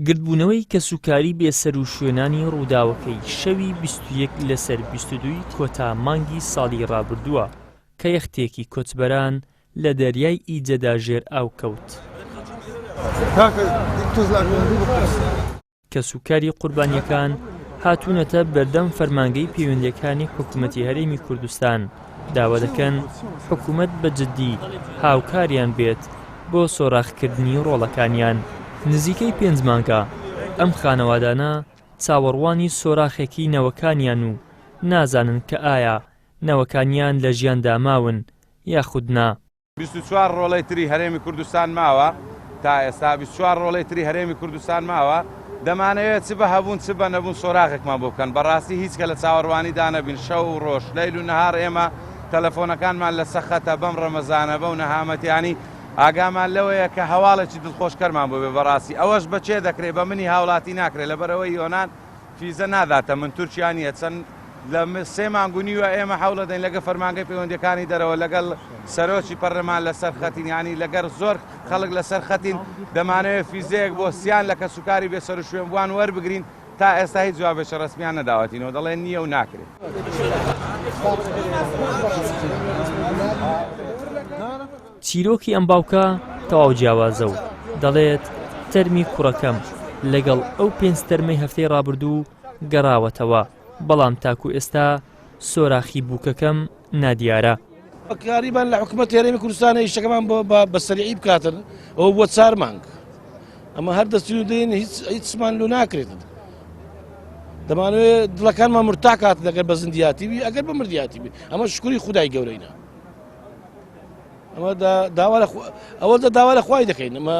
گردبوونەوەی کەسوکاری بێسەر و شوێنانی ڕووداوەکەی شەوی 21 لەسەر 22 کۆتا مانگی ساڵی ڕابردووە کە یەختێکی کۆچبەران لە دەریای ئیجەدا ژێر ئاو کەوت. کەسوکاری قوربانیەکان هاتوونەتە بەردەم فەرمانگەی پەیوەندیەکانی حکوومەتی هەرێمی کوردستان داوا دەکەن حکوومەت بەجددی هاوکاریان بێت بۆ سۆراخکردنی ڕۆڵەکانیان. نزیکەی 5 مانگە ئەم خانەوادانە چاوەڕوانی سۆراخێکی نەوەکانیان و نازانن کە ئایا نەوەکانیان لە ژیاندا ماون یاخود نا. 24 ڕۆڵەی تری هەرێمی کوردستان ماوە تا ئێستا 24 ڕۆڵەی تری هەرێمی کوردستان ماوە دەمانەوێت چ بە هەبوون چ بە نەبوون سۆراخێکمان بۆ بکەن. بەڕاستی هیچ کە لە چاوەڕوانیدا نەبین. شەو و ڕۆژ لەیل و نەهار ئێمە تەلەفۆنەکانمان لە سەخەتە بەم ڕەمەزانە بەو نەهامەتیانی ئاگامان لەوەیە کە هەواڵێکی دڵخۆشکەرمان بۆ بێ. بەڕاستی ئەوەش بەچێ دەکرێت بە منی هاوڵاتی ناکرێت لەبەرەوەی یۆنان فیزە ناداتە من تورکیانیە چەند لە 3 مانگونی وە ئێمە حەوڵە دەین لەگە فەرمانگەی پەیوەندیەکانی دەرەوە لەگەڵ سەرۆکی پەرلەمان لەسەر خەتین ینی لەگەر زۆر خەڵک لەسەر خەتین دەمانەوێت فیزەیەک بۆ سیان لە کەسوکاری بێسەر و شوێنبووان وەربگرین تا ئێستا هیچ جوابێشە ڕسمیان نەداوەتینەوە دەڵێن نییە و ناکرێت. چیرۆکی ئەم باوکە تەواو جیاوازە و دەڵێت تەرمی کوڕەکەم لەگەڵ ئەو 5 تەرمەی هەفتەی ڕابردوو گەڕاوەتەوە بەڵام تاکو ئێستا سۆراخی بووکەکەم نادیارە. کاریبان لە حکوومەت هەرێمی کوردستانە ئیشەکەمان بە سەریعی بکاتن ئەوە بۆ 4 مانگ ئەمە هەر دەستی دێن هیچمان لۆ ناکرێت. دەمانوێت دڵەکانمان مرتا کات دەگەر بە زندیاتی بی ئەگەر بە مردیاتی بی ئەمە شکوری خودای گەورەینە. ئەمە ئەوە داوا لە خوای دەکەین ئەمە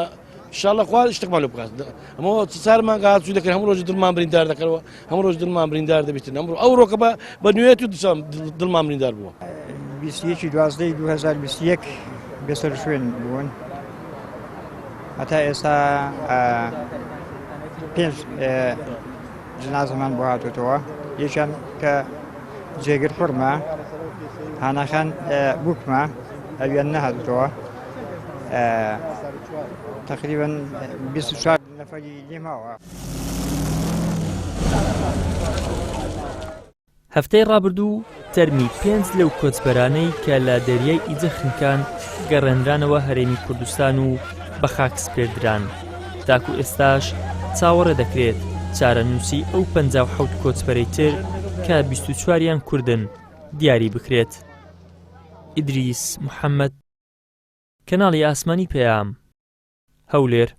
ئینشاڵڵا خوا شتێکمان لێ بکات. ئەمە 4 مانگ هاتووی دەکەن هەموو ڕۆژ دڵمان بریندار دەکەنەوە هەموو ڕۆژ دڵمان بریندار دەبێتن ئەو ڕۆکە بە نوێت و دڵمان بریندار بووە. 21 بێسەر شوێن بوون هەتا ئێستا 5 جنازەمان بۆ هاتووەتەوە. یەکیان کە جێگر پڕمە هاناخان بووکمە ئەویان نەهاتووەتەوە تقریبا 24 نەفەری لێماوە. هەفتەی ڕابردوو تەرمی 5 لەو کۆچبەرانەی کە لە دەریای ئیجە خنکان گەڕێنرانەوە هەرێمی کوردستان و بە خاکسپێردران. تاکو ئێستاش چاوەڕێ دەکرێت چارەنووسی ئەو 57 کۆچبەرەی تر کە 24یان کوردن دیاری بکرێت. ئیدریس محەممەد، کەناڵی ئاسمانی پێام، هەولێر.